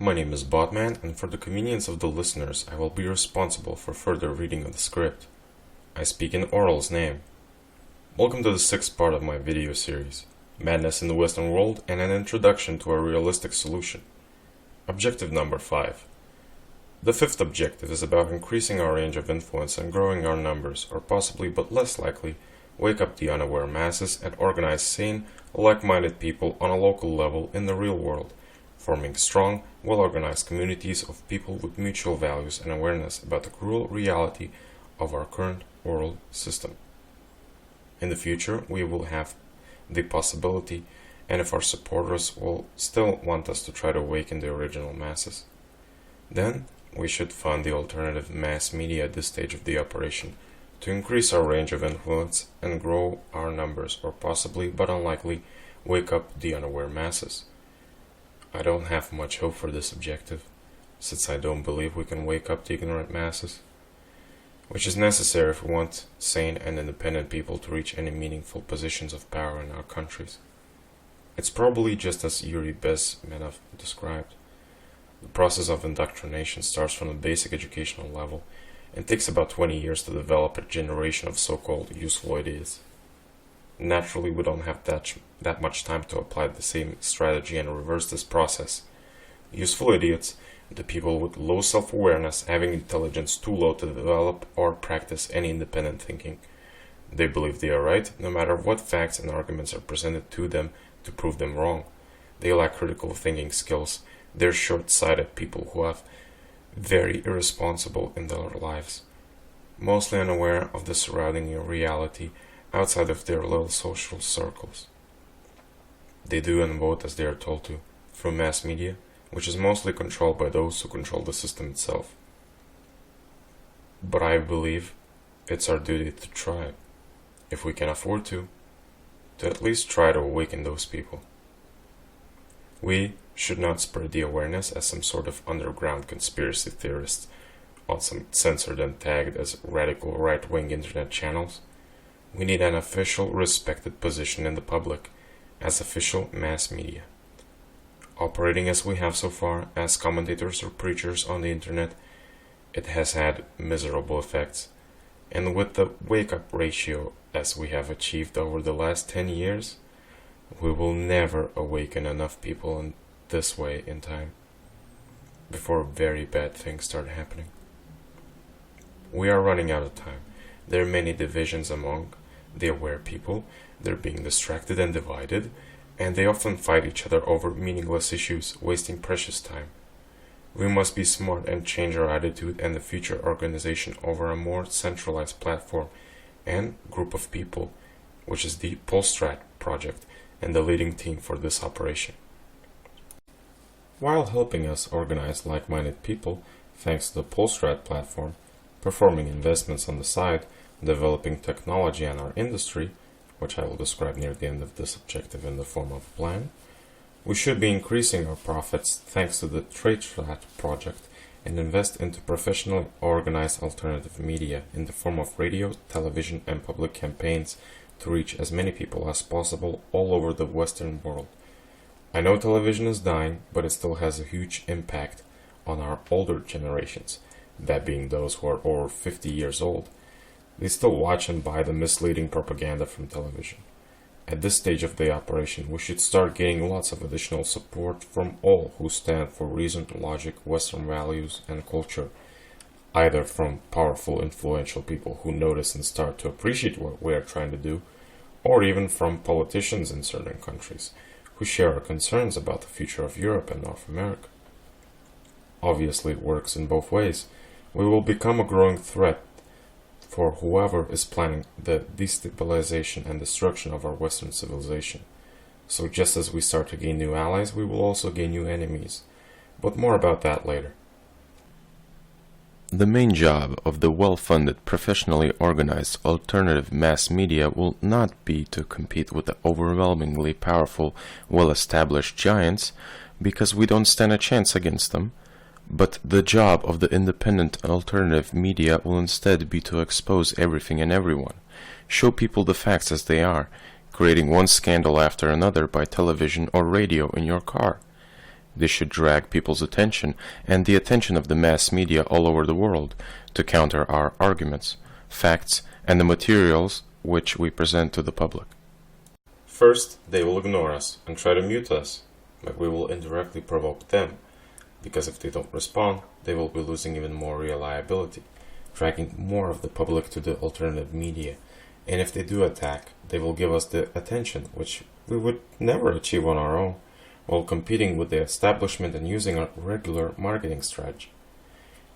My name is Botman, and for the convenience of the listeners, I will be responsible for further reading of the script. I speak in Orel's name. Welcome to the sixth part of my video series, Madness in the Western World and an Introduction to a Realistic Solution. Objective number 5. The fifth objective is about increasing our range of influence and growing our numbers, or possibly but less likely, wake up the unaware masses and organize sane, like-minded people on a local level in the real world, forming strong, well-organized communities of people with mutual values and awareness about the cruel reality of our current world system. In the future, we will have the possibility, and if our supporters will still want us to try to awaken the original masses, then we should fund the alternative mass media at this stage of the operation to increase our range of influence and grow our numbers, or possibly, but unlikely, wake up the unaware masses. I don't have much hope for this objective, since I don't believe we can wake up the ignorant masses, which is necessary if we want sane and independent people to reach any meaningful positions of power in our countries. It's probably just as Yuri Bezmenov described. The process of indoctrination starts from the basic educational level and takes about 20 years to develop a generation of so-called useful ideas. Naturally, we don't have that much time to apply the same strategy and reverse this process. Useful idiots, the people with low self-awareness, having intelligence too low to develop or practice any independent thinking. They believe they are right, no matter what facts and arguments are presented to them to prove them wrong. They lack critical thinking skills. They're short-sighted people who have very irresponsible in their lives, mostly unaware of the surrounding reality outside of their little social circles. They do and vote as they are told to, through mass media, which is mostly controlled by those who control the system itself. But I believe it's our duty to try, if we can afford to at least try to awaken those people. We should not spread the awareness as some sort of underground conspiracy theorists on some censored and tagged as radical right-wing internet channels. We need an official, respected position in the public as official mass media. Operating as we have so far, as commentators or preachers on the internet, it has had miserable effects. And with the wake-up ratio as we have achieved over the last 10 years, we will never awaken enough people in this way in time, before very bad things start happening. We are running out of time. There are many divisions among the aware people. They're being distracted and divided, and they often fight each other over meaningless issues, wasting precious time. We must be smart and change our attitude and the future organization over a more centralized platform and group of people, which is the orelpolstrat project and the leading team for this operation. While helping us organize like-minded people, thanks to the orelpolstrat platform, performing investments on the side, developing technology and our industry, which I will describe near the end of this objective in the form of a plan, we should be increasing our profits thanks to the orelpolstrat project and invest into professionally organized alternative media in the form of radio, television and public campaigns to reach as many people as possible all over the Western world. I know television is dying, but it still has a huge impact on our older generations, that being those who are over 50 years old. They still watch and buy the misleading propaganda from television. At this stage of the operation, we should start gaining lots of additional support from all who stand for reason, logic, Western values, and culture, either from powerful, influential people who notice and start to appreciate what we are trying to do, or even from politicians in certain countries who share our concerns about the future of Europe and North America. Obviously, it works in both ways. We will become a growing threat for whoever is planning the destabilization and destruction of our Western civilization. So just as we start to gain new allies, we will also gain new enemies. But more about that later. The main job of the well-funded, professionally organized alternative mass media will not be to compete with the overwhelmingly powerful, well-established giants, because we don't stand a chance against them, but the job of the independent alternative media will instead be to expose everything and everyone, show people the facts as they are, creating one scandal after another by television or radio in your car. This should drag people's attention and the attention of the mass media all over the world to counter our arguments, facts, and the materials which we present to the public. First, they will ignore us and try to mute us, but we will indirectly provoke them, because if they don't respond, they will be losing even more reliability, dragging more of the public to the alternative media, and if they do attack, they will give us the attention which we would never achieve on our own, while competing with the establishment and using a regular marketing strategy.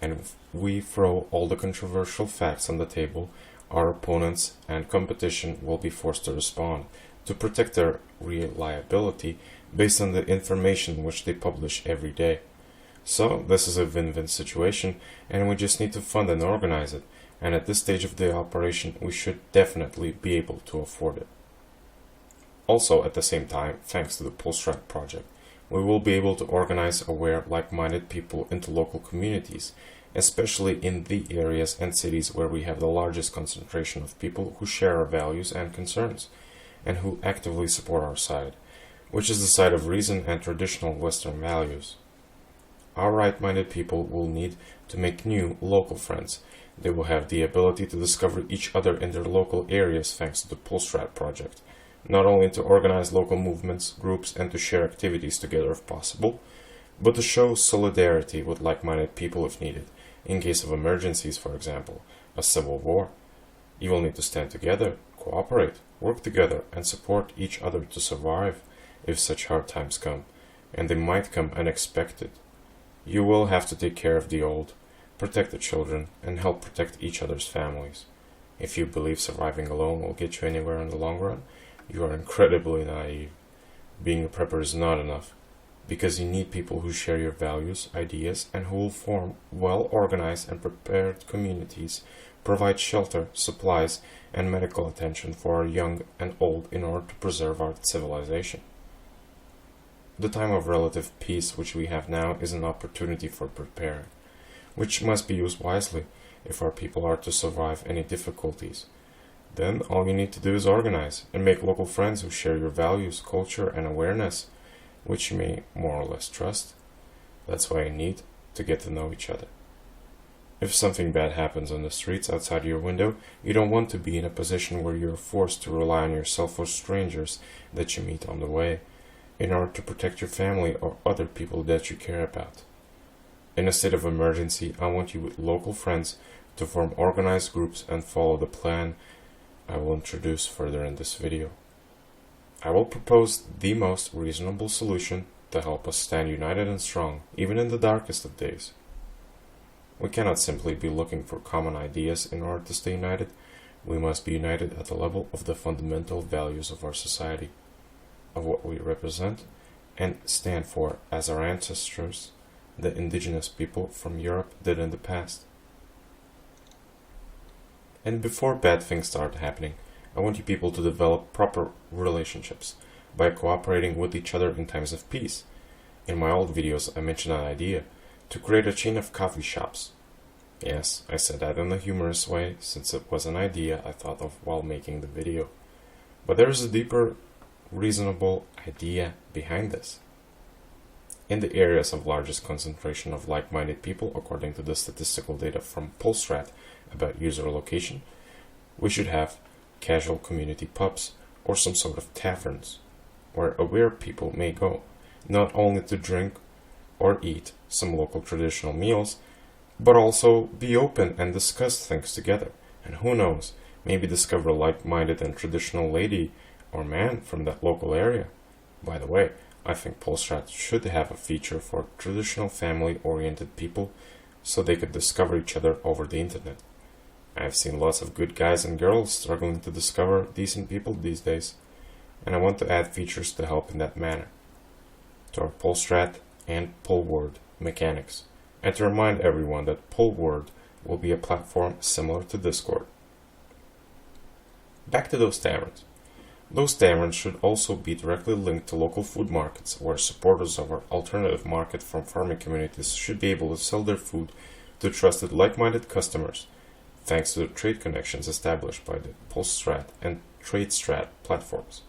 And if we throw all the controversial facts on the table, our opponents and competition will be forced to respond to protect their reliability based on the information which they publish every day. So this is a win-win situation, and we just need to fund and organize it, and at this stage of the operation we should definitely be able to afford it. Also, at the same time, thanks to the Polstrat project, we will be able to organize aware, like-minded people into local communities, especially in the areas and cities where we have the largest concentration of people who share our values and concerns, and who actively support our side, which is the side of reason and traditional Western values. Our right-minded people will need to make new local friends. They will have the ability to discover each other in their local areas thanks to the Polstrat project, not only to organize local movements, groups, and to share activities together if possible, but to show solidarity with like-minded people if needed, in case of emergencies, for example, a civil war. You will need to stand together, cooperate, work together, and support each other to survive if such hard times come, and they might come unexpected. You will have to take care of the old, protect the children, and help protect each other's families. If you believe surviving alone will get you anywhere in the long run, you are incredibly naive. Being a prepper is not enough, because you need people who share your values, ideas, and who will form well-organized and prepared communities, provide shelter, supplies, and medical attention for our young and old in order to preserve our civilization. The time of relative peace which we have now is an opportunity for preparing, which must be used wisely if our people are to survive any difficulties. Then all you need to do is organize and make local friends who share your values, culture, and awareness, which you may more or less trust. That's why you need to get to know each other. If something bad happens on the streets outside your window, you don't want to be in a position where you're forced to rely on yourself or strangers that you meet on the way, in order to protect your family or other people that you care about. In a state of emergency, I want you with local friends to form organized groups and follow the plan I will introduce further in this video. I will propose the most reasonable solution to help us stand united and strong, even in the darkest of days. We cannot simply be looking for common ideas in order to stay united. We must be united at the level of the fundamental values of our society, of what we represent and stand for as our ancestors, the indigenous people from Europe, did in the past. And before bad things start happening, I want you people to develop proper relationships by cooperating with each other in times of peace. In my old videos I mentioned an idea to create a chain of coffee shops. Yes, I said that in a humorous way, since it was an idea I thought of while making the video. But there is a deeper, reasonable idea behind this. In the areas of largest concentration of like-minded people, according to the statistical data from Polstrat about user location, we should have casual community pubs or some sort of taverns where aware people may go, not only to drink or eat some local traditional meals, but also be open and discuss things together, and who knows, maybe discover a like-minded and traditional lady or man from that local area. By the way, I think Polstrat should have a feature for traditional family-oriented people so they could discover each other over the internet. I've seen lots of good guys and girls struggling to discover decent people these days, and I want to add features to help in that manner to our Polstrat and Polword mechanics, and to remind everyone that Polword will be a platform similar to Discord. Back to those taverns. Those taverns should also be directly linked to local food markets, where supporters of our alternative market from farming communities should be able to sell their food to trusted like-minded customers, thanks to the trade connections established by the Polstrat and TradeStrat platforms.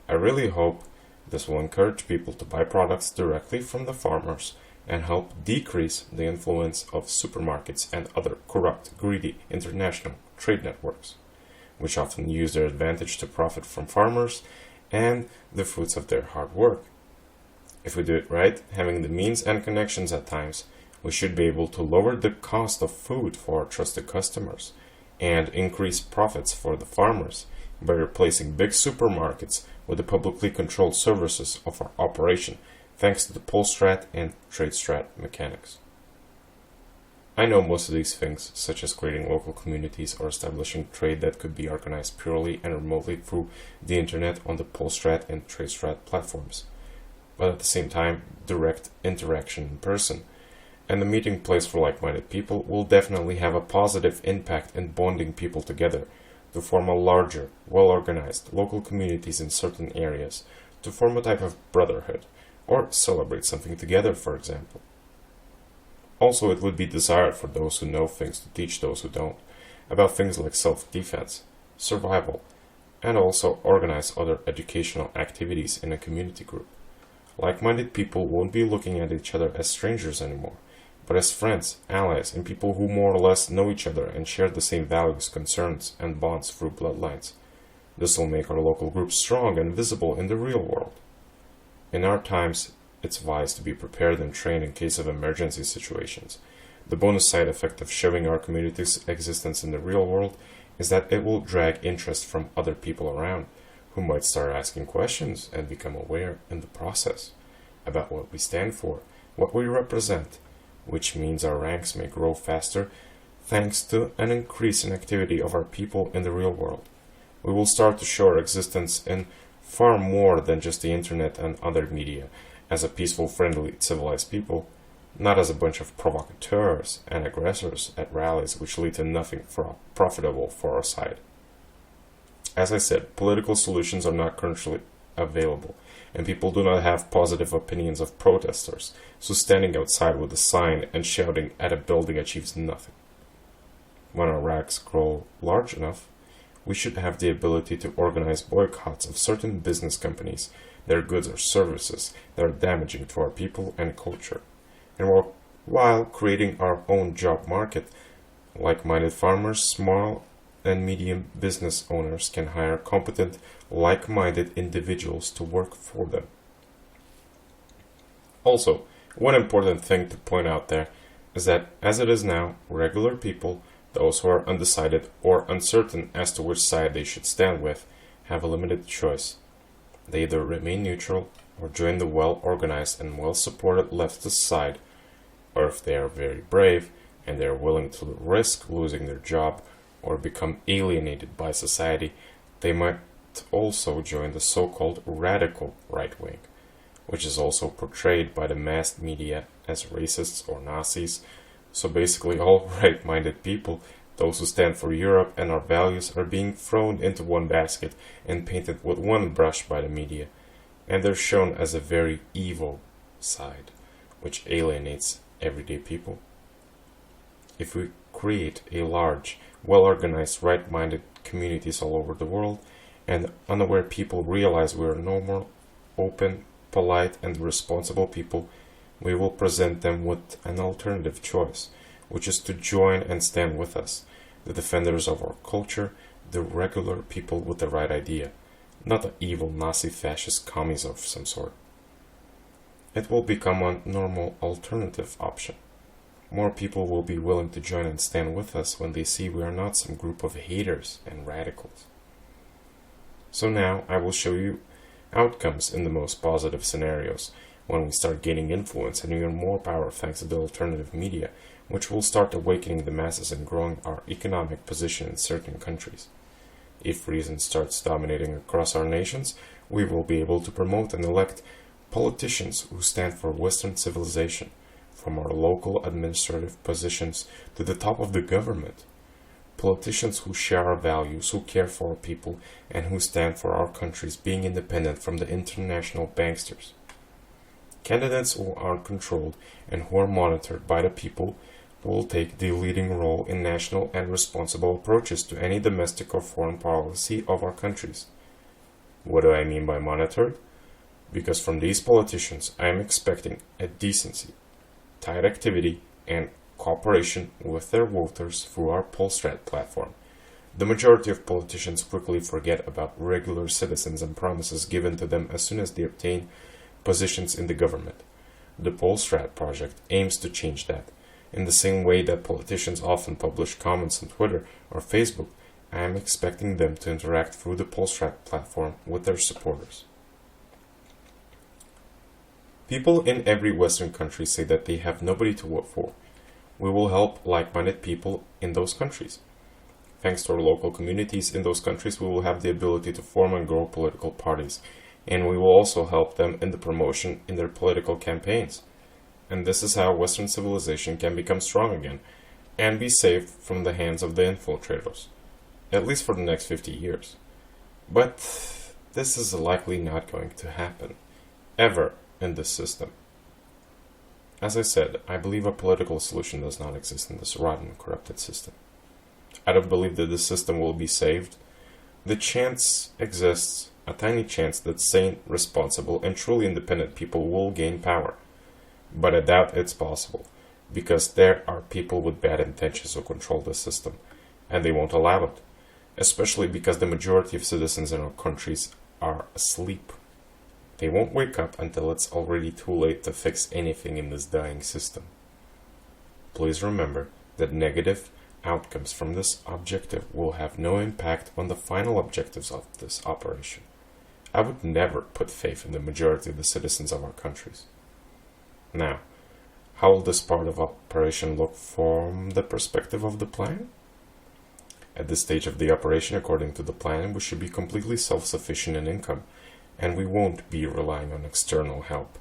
I really hope This will encourage people to buy products directly from the farmers and help decrease the influence of supermarkets and other corrupt, greedy international trade networks, which often use their advantage to profit from farmers and the fruits of their hard work. If we do it right, having the means and connections at times, we should be able to lower the cost of food for our trusted customers and increase profits for the farmers by replacing big supermarkets with the publicly controlled services of our operation, thanks to the polstrat and trade-strat mechanics. I know most of these things, such as creating local communities or establishing trade that could be organized purely and remotely through the internet on the polstrat and trade-strat platforms. But at the same time, direct interaction in person and the meeting place for like-minded people will definitely have a positive impact in bonding people together to form a larger, well-organized local communities in certain areas, to form a type of brotherhood, or celebrate something together, for example. Also, it would be desired for those who know things to teach those who don't, about things like self-defense, survival, and also organize other educational activities in a community group. Like-minded people won't be looking at each other as strangers anymore, but as friends, allies, and people who more or less know each other and share the same values, concerns, and bonds through bloodlines. This will make our local groups strong and visible in the real world. In our times, it's wise to be prepared and trained in case of emergency situations. The bonus side effect of showing our community's existence in the real world is that it will drag interest from other people around, who might start asking questions and become aware in the process about what we stand for, what we represent, which means our ranks may grow faster thanks to an increase in activity of our people in the real world. We will start to show our existence in far more than just the internet and other media, as a peaceful, friendly, civilized people, not as a bunch of provocateurs and aggressors at rallies which lead to nothing profitable for our side. As I said, political solutions are not currently available, and people do not have positive opinions of protesters, so standing outside with a sign and shouting at a building achieves nothing. When our ranks grow large enough, we should have the ability to organize boycotts of certain business companies, their goods or services that are damaging to our people and culture, and while creating our own job market, like-minded farmers, small and medium business owners can hire competent, like-minded individuals to work for them. Also, one important thing to point out there is that, as it is now, regular people, those who are undecided or uncertain as to which side they should stand with, have a limited choice. They either remain neutral or join the well-organized and well-supported leftist side, or if they are very brave and they are willing to risk losing their job or become alienated by society, they might also join the so-called radical right wing, which is also portrayed by the mass media as racists or Nazis. So basically all right-minded people, those who stand for Europe and our values, are being thrown into one basket and painted with one brush by the media, and they're shown as a very evil side, which alienates everyday people. If we create a large, well-organized, right-minded communities all over the world, and unaware people realize we are normal, open, polite, and responsible people, we will present them with an alternative choice, which is to join and stand with us, the defenders of our culture, the regular people with the right idea, not the evil Nazi fascist commies of some sort. It will become a normal alternative option. More people will be willing to join and stand with us when they see we are not some group of haters and radicals. So now I will show you outcomes in the most positive scenarios when we start gaining influence and even more power thanks to the alternative media, which will start awakening the masses and growing our economic position in certain countries. If reason starts dominating across our nations, we will be able to promote and elect politicians who stand for Western civilization, from our local administrative positions to the top of the government. Politicians who share our values, who care for our people, and who stand for our countries being independent from the international banksters. Candidates who are controlled and who are monitored by the people will take the leading role in national and responsible approaches to any domestic or foreign policy of our countries. What do I mean by monitored? because from these politicians I am expecting a decency, tight activity, and cooperation with their voters through our orelpolstrat platform. The majority of politicians quickly forget about regular citizens and promises given to them as soon as they obtain positions in the government. The orelpolstrat project aims to change that. In the same way that politicians often publish comments on Twitter or Facebook, I am expecting them to interact through the orelpolstrat platform with their supporters. People in every Western country say that they have nobody to vote for. We will help like-minded people in those countries. Thanks to our local communities in those countries, we will have the ability to form and grow political parties, and we will also help them in the promotion in their political campaigns. And this is how Western civilization can become strong again, and be saved from the hands of the infiltrators, at least for the next 50 years. But this is likely not going to happen, ever in this system. As I said, I believe a political solution does not exist in this rotten, corrupted system. I don't believe that the system will be saved. The chance exists, a tiny chance, that sane, responsible, and truly independent people will gain power. But I doubt it's possible, because there are people with bad intentions who control the system, and they won't allow it, especially because the majority of citizens in our countries are asleep. They won't wake up until it's already too late to fix anything in this dying system. Please remember that negative outcomes from this objective will have no impact on the final objectives of this operation. I would never put faith in the majority of the citizens of our countries. Now, how will this part of operation look from the perspective of the plan? At this stage of the operation, according to the plan, we should be completely self-sufficient in income, and we won't be relying on external help,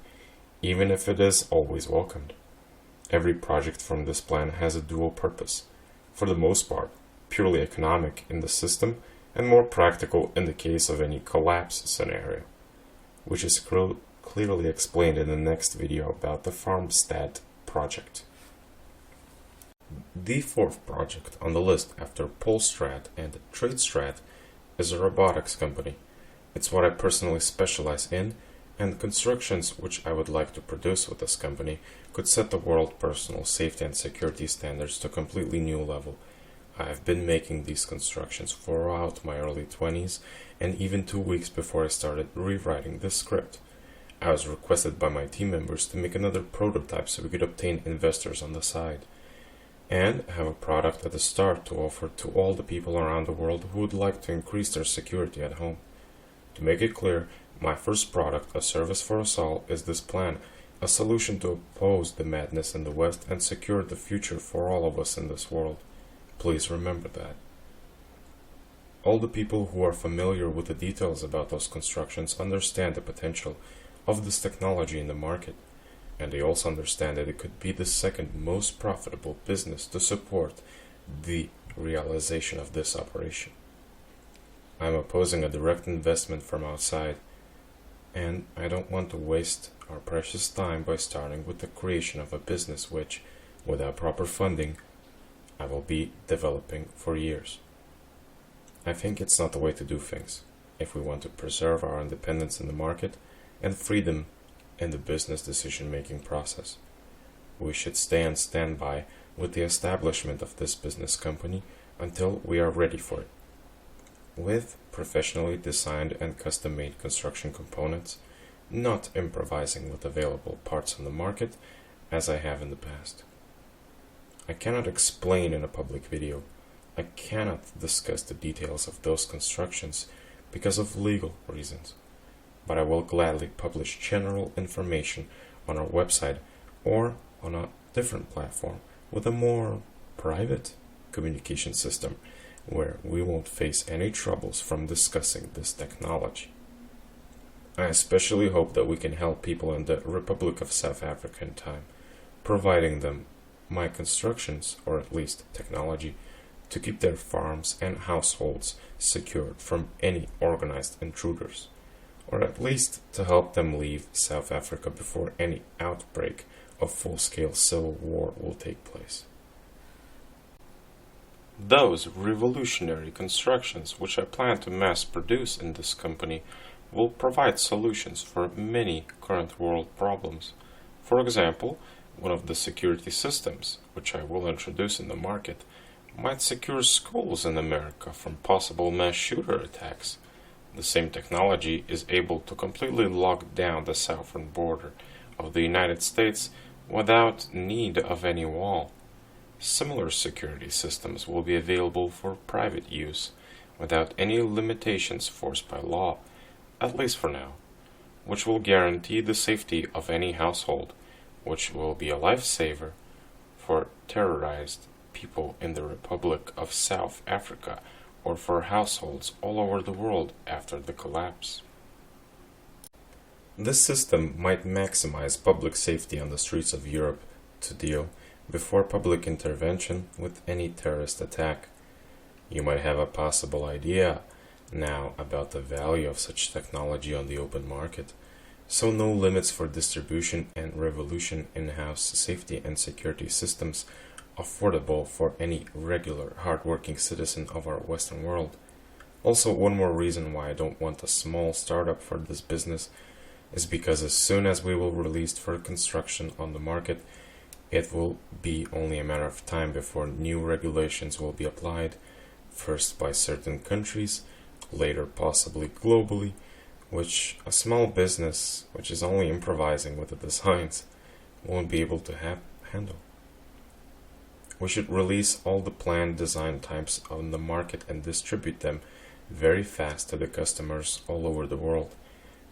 even if it is always welcomed. Every project from this plan has a dual purpose. For the most part, purely economic in the system, and more practical in the case of any collapse scenario, which is clearly explained in the next video about the pharmaceuticals project. The fourth project on the list after orelpolstrat and tradestrat is a robotics company. It's what I personally specialize in, and the constructions which I would like to produce with this company could set the world personal safety and security standards to a completely new level. I have been making these constructions throughout my early 20s, and even 2 weeks before I started rewriting this script. I was requested by my team members to make another prototype so we could obtain investors on the side, and have a product at the start to offer to all the people around the world who would like to increase their security at home. To make it clear, my first product, a service for us all, is this plan, a solution to oppose the madness in the West and secure the future for all of us in this world. Please remember that. All the people who are familiar with the details about those constructions understand the potential of this technology in the market, and they also understand that it could be the second most profitable business to support the realization of this operation. I am opposing a direct investment from outside, and I don't want to waste our precious time by starting with the creation of a business which, without proper funding, I will be developing for years. I think it's not the way to do things if we want to preserve our independence in the market and freedom in the business decision-making process. We should stay on standby with the establishment of this business company until we are ready for it, with professionally designed and custom-made construction components, not improvising with available parts on the market as I have in the past. I cannot explain in a public video. I cannot discuss the details of those constructions because of legal reasons, but I will gladly publish general information on our website or on a different platform with a more private communication system where we won't face any troubles from discussing this technology. I especially hope that we can help people in the Republic of South Africa in time, providing them my constructions, or at least technology, to keep their farms and households secured from any organized intruders, or at least to help them leave South Africa before any outbreak of full-scale civil war will take place. Those revolutionary constructions which I plan to mass produce in this company will provide solutions for many current world problems. For example, one of the security systems, which I will introduce in the market, might secure schools in America from possible mass shooter attacks. The same technology is able to completely lock down the southern border of the United States without need of any wall. Similar security systems will be available for private use without any limitations forced by law, at least for now, which will guarantee the safety of any household, which will be a lifesaver for terrorized people in the Republic of South Africa or for households all over the world after the collapse. This system might maximize public safety on the streets of Europe to deal before public intervention with any terrorist attack. You might have a possible idea now about the value of such technology on the open market, so no limits for distribution and revolution in-house safety and security systems affordable for any regular, hard-working citizen of our Western world. Also, one more reason why I don't want a small startup for this business is because as soon as we will release for construction on the market, it will be only a matter of time before new regulations will be applied, first by certain countries, later possibly globally, which a small business, which is only improvising with the designs, won't be able to handle. We should release all the planned design types on the market and distribute them very fast to the customers all over the world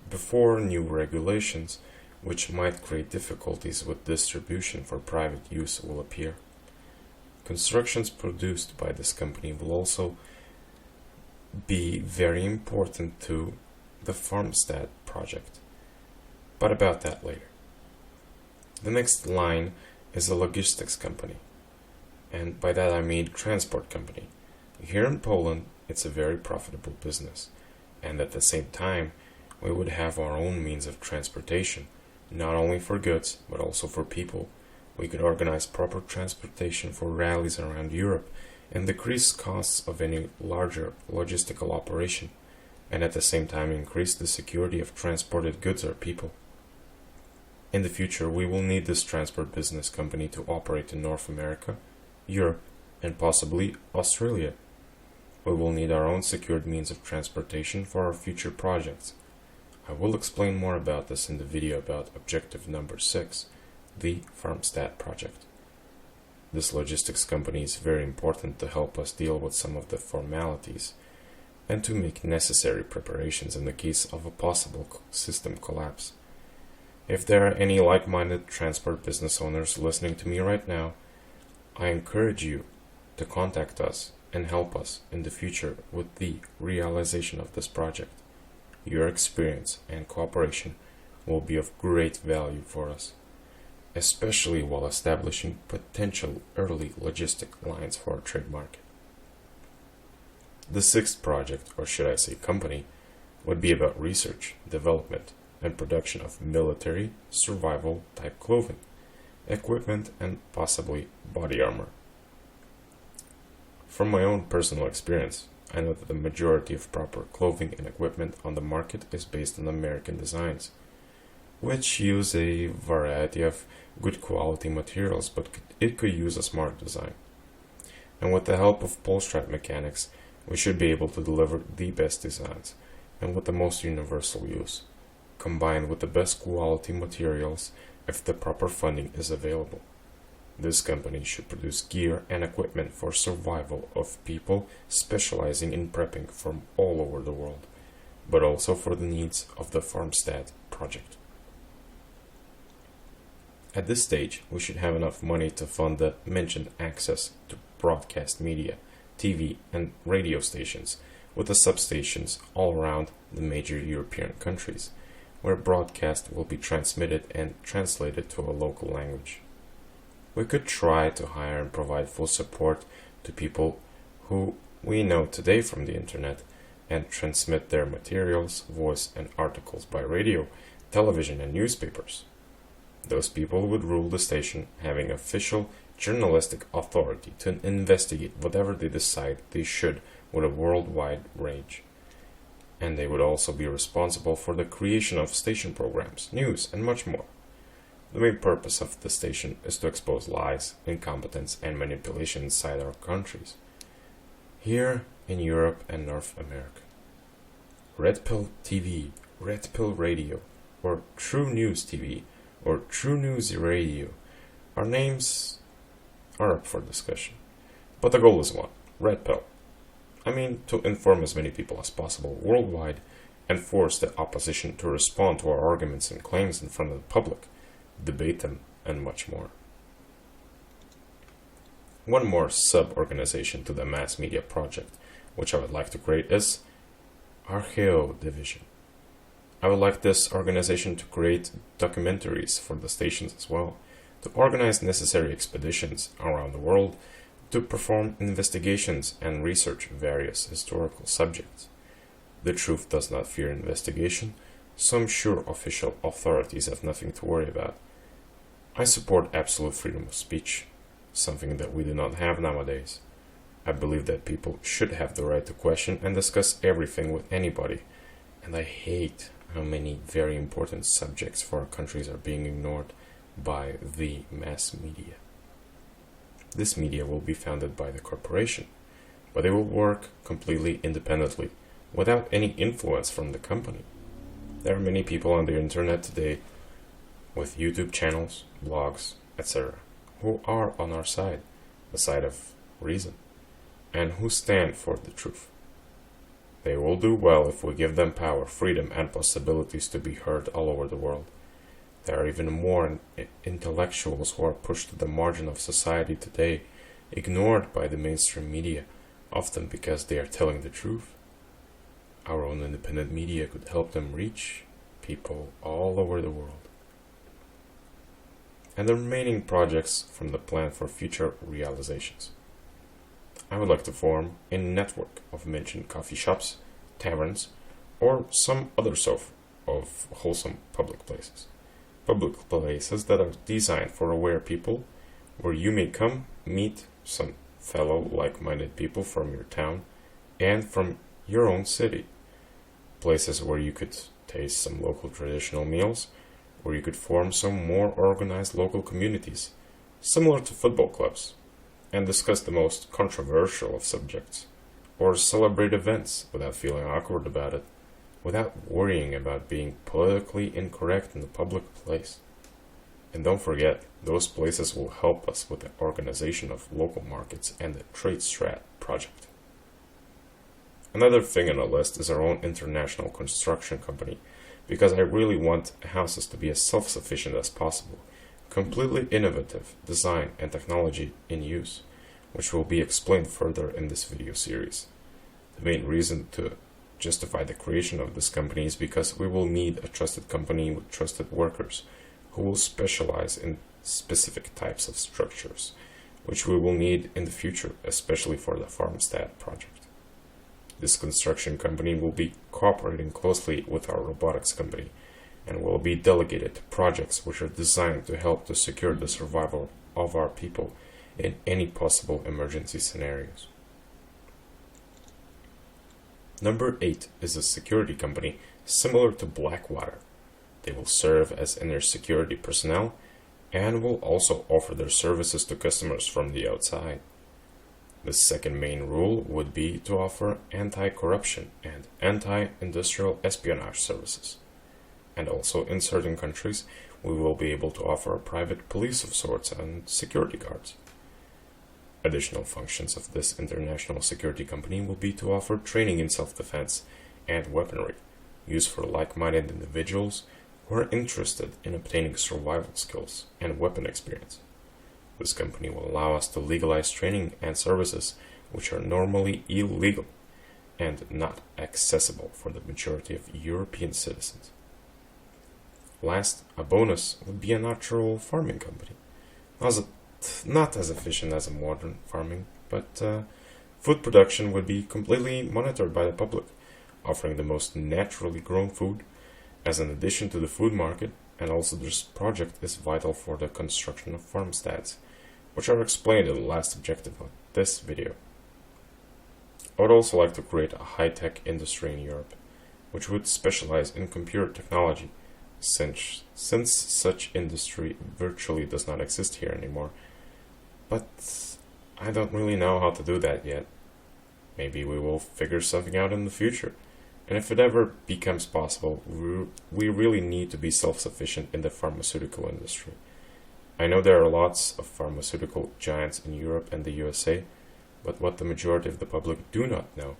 before new regulations, which might create difficulties with distribution for private use, will appear. Constructions produced by this company will also be very important to the pharmaceuticals project, but about that later. The next line is a logistics company, and by that I mean transport company. Here in Poland, it's a very profitable business, and at the same time, we would have our own means of transportation, not only for goods, but also for people. We could organize proper transportation for rallies around Europe and decrease costs of any larger logistical operation, and at the same time increase the security of transported goods or people. In the future, we will need this transport business company to operate in North America, Europe, and possibly Australia. We will need our own secured means of transportation for our future projects. I will explain more about this in the video about objective number 6, the pharmaceuticals project. This logistics company is very important to help us deal with some of the formalities and to make necessary preparations in the case of a possible system collapse. If there are any like-minded transport business owners listening to me right now, I encourage you to contact us and help us in the future with the realization of this project. Your experience and cooperation will be of great value for us, especially while establishing potential early logistic lines for our trade market. The sixth project, or should I say company, would be about research, development, and production of military, survival type clothing, equipment, and possibly body armor. From my own personal experience, I know that the majority of proper clothing and equipment on the market is based on American designs, which use a variety of good quality materials, but it could use a smart design. And with the help of polstrat mechanics, we should be able to deliver the best designs, and with the most universal use, combined with the best quality materials if the proper funding is available. This company should produce gear and equipment for survival of people specializing in prepping from all over the world, but also for the needs of the pharmaceuticals project. At this stage, we should have enough money to fund the mentioned access to broadcast media, TV and radio stations, with the substations all around the major European countries, where broadcast will be transmitted and translated to a local language. We could try to hire and provide full support to people who we know today from the internet and transmit their materials, voice and articles by radio, television and newspapers. Those people would rule the station, having official journalistic authority to investigate whatever they decide they should with a worldwide range. and they would also be responsible for the creation of station programs, news, and much more. The main purpose of the station is to expose lies, incompetence, and manipulation inside our countries, here in Europe and North America. Red Pill TV, Red Pill Radio, or True News TV, or True News Radio. Our names are up for discussion, but the goal is one: Red Pill. I mean, to inform as many people as possible worldwide and force the opposition to respond to our arguments and claims in front of the public, debate them, and much more. One more sub-organization to the mass media project, which I would like to create, is Archeo Division. I would like this organization to create documentaries for the stations as well, to organize necessary expeditions around the world, to perform investigations and research various historical subjects. The truth does not fear investigation, so I'm sure official authorities have nothing to worry about. I support absolute freedom of speech, something that we do not have nowadays. I believe that people should have the right to question and discuss everything with anybody, and I hate how many very important subjects for our countries are being ignored by the mass media. This media will be founded by the corporation, but they will work completely independently, without any influence from the company. There are many people on the internet today with YouTube channels, blogs, etc., who are on our side, the side of reason, and who stand for the truth. They will do well if we give them power, freedom, and possibilities to be heard all over the world. There are even more intellectuals who are pushed to the margin of society today, ignored by the mainstream media, often because they are telling the truth. Our own independent media could help them reach people all over the world. And the remaining projects from the plan for future realizations. I would like to form a network of mentioned coffee shops, taverns, or some other sort of wholesome public places. Public places that are designed for aware people, where you may come meet some fellow like-minded people from your town and from your own city. Places where you could taste some local traditional meals, where you could form some more organized local communities, similar to football clubs, and discuss the most controversial of subjects, or celebrate events without feeling awkward about it, without worrying about being politically incorrect in the public place. And don't forget, those places will help us with the organization of local markets and the Trade Strat project. Another thing on the list is our own international construction company, because I really want houses to be as self-sufficient as possible, completely innovative design and technology in use, which will be explained further in this video series. The main reason to justify the creation of this company is because we will need a trusted company with trusted workers who will specialize in specific types of structures, which we will need in the future, especially for the pharmaceuticals project. This construction company will be cooperating closely with our robotics company and will be delegated to projects which are designed to help to secure the survival of our people in any possible emergency scenarios. Number 8 is a security company similar to Blackwater. They will serve as inner security personnel and will also offer their services to customers from the outside. The second main rule would be to offer anti-corruption and anti-industrial espionage services. And also in certain countries, we will be able to offer a private police of sorts and security guards. Additional functions of this international security company will be to offer training in self-defense and weaponry, used for like-minded individuals who are interested in obtaining survival skills and weapon experience. This company will allow us to legalize training and services which are normally illegal and not accessible for the majority of European citizens. Last, a bonus would be a natural farming company. Not as efficient as a modern farming, but food production would be completely monitored by the public, offering the most naturally grown food as an addition to the food market, and also this project is vital for the construction of farmsteads, which are explained in the last objective of this video. I would also like to create a high-tech industry in Europe, which would specialize in computer technology, since such industry virtually does not exist here anymore. But I don't really know how to do that yet. Maybe we will figure something out in the future. And if it ever becomes possible, we really need to be self-sufficient in the pharmaceutical industry. I know there are lots of pharmaceutical giants in Europe and the USA, but what the majority of the public do not know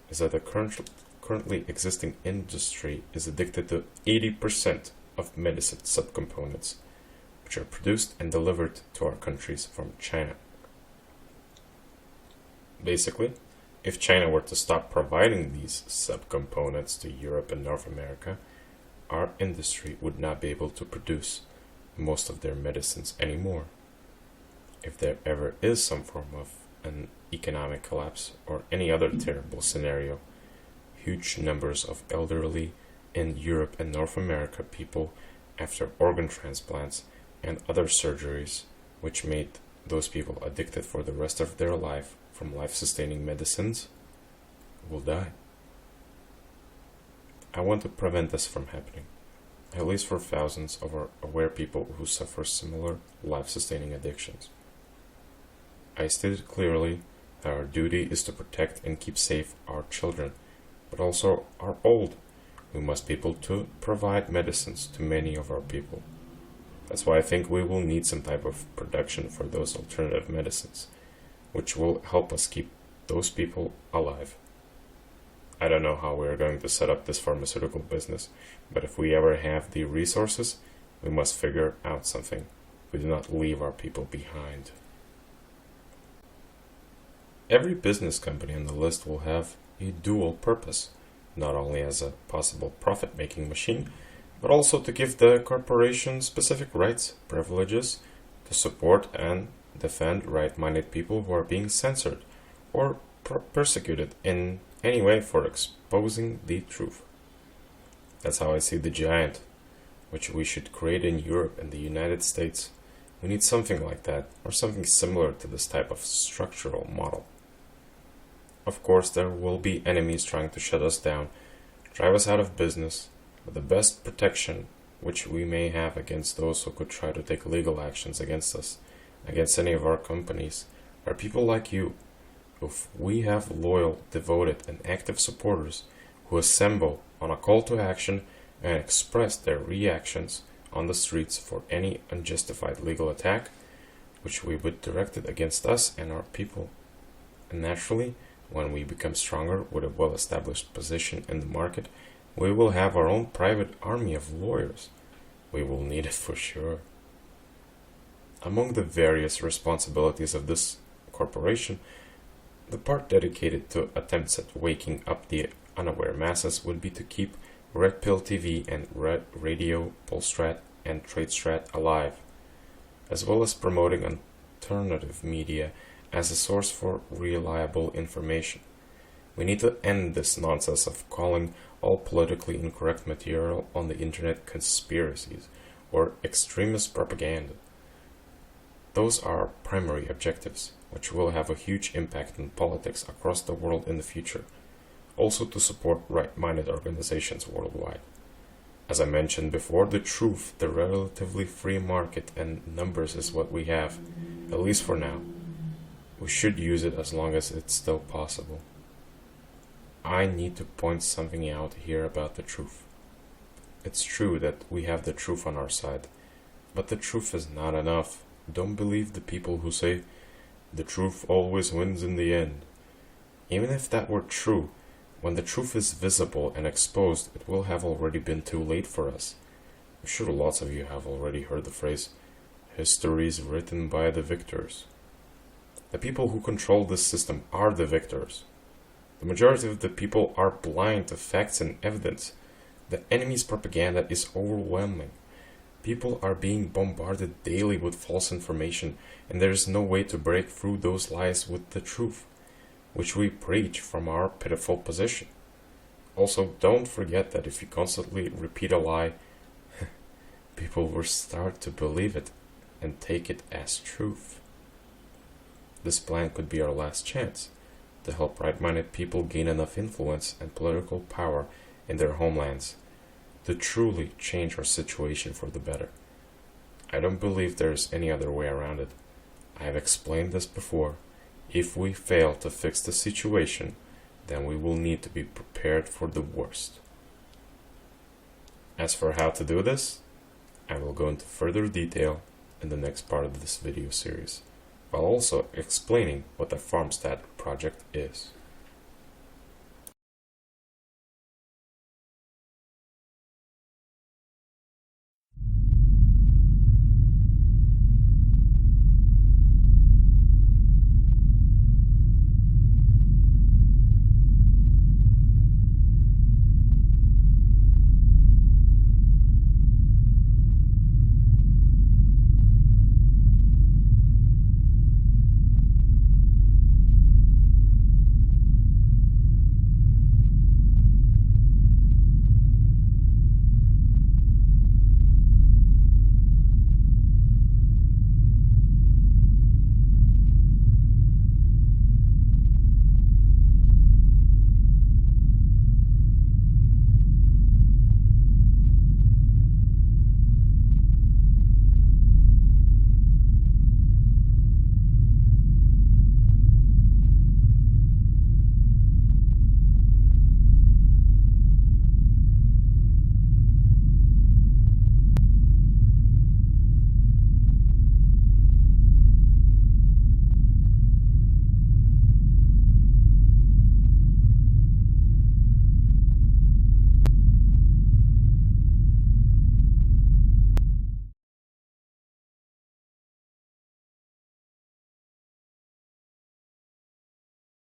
is that the currently existing industry is addicted to 80% of medicine subcomponents, which are produced and delivered to our countries from China. Basically, if China were to stop providing these subcomponents to Europe and North America, our industry would not be able to produce most of their medicines anymore. If there ever is some form of an economic collapse or any other terrible scenario, huge numbers of elderly in Europe and North America people after organ transplants and other surgeries, which made those people addicted for the rest of their life from life-sustaining medicines, will die. I want to prevent this from happening, at least for thousands of our aware people who suffer similar life-sustaining addictions. I stated clearly that our duty is to protect and keep safe our children, but also our old. We must be able to provide medicines to many of our people. That's why I think we will need some type of production for those alternative medicines, which will help us keep those people alive. I don't know how we are going to set up this pharmaceutical business, but if we ever have the resources, we must figure out something. We do not leave our people behind. Every business company on the list will have a dual purpose, not only as a possible profit-making machine, but also to give the corporation specific rights, privileges, to support and defend right-minded people who are being censored or persecuted in any way for exposing the truth. That's how I see the giant, which we should create in Europe and the United States. We need something like that, or something similar to this type of structural model. Of course, there will be enemies trying to shut us down, drive us out of business, but the best protection which we may have against those who could try to take legal actions against us, against any of our companies, are people like you. If we have loyal, devoted, and active supporters who assemble on a call to action and express their reactions on the streets for any unjustified legal attack, which we would direct it against us and our people. And naturally, when we become stronger with a well-established position in the market, we will have our own private army of lawyers. We will need it for sure. Among the various responsibilities of this corporation, the part dedicated to attempts at waking up the unaware masses would be to keep Red Pill TV and Robotics and TradeStrat alive, as well as promoting alternative media as a source for reliable information. We need to end this nonsense of calling all politically incorrect material on the internet conspiracies or extremist propaganda. Those are our primary objectives, which will have a huge impact on politics across the world in the future, also to support right-minded organizations worldwide. As I mentioned before, the truth, the relatively free market and numbers is what we have, at least for now. We should use it as long as it's still possible. I need to point something out here about the truth. It's true that we have the truth on our side, but the truth is not enough. Don't believe the people who say, the truth always wins in the end. Even if that were true, when the truth is visible and exposed, it will have already been too late for us. I'm sure lots of you have already heard the phrase, history is written by the victors. The people who control this system are the victors. The majority of the people are blind to facts and evidence. The enemy's propaganda is overwhelming. People are being bombarded daily with false information, and there is no way to break through those lies with the truth, which we preach from our pitiful position. Also, don't forget that if you constantly repeat a lie, people will start to believe it and take it as truth. This plan could be our last chance to help right-minded people gain enough influence and political power in their homelands to truly change our situation for the better. I don't believe there is any other way around it. I have explained this before. If we fail to fix the situation, then we will need to be prepared for the worst. As for how to do this, I will go into further detail in the next part of this video series, while also explaining what the pharmaceuticals project is.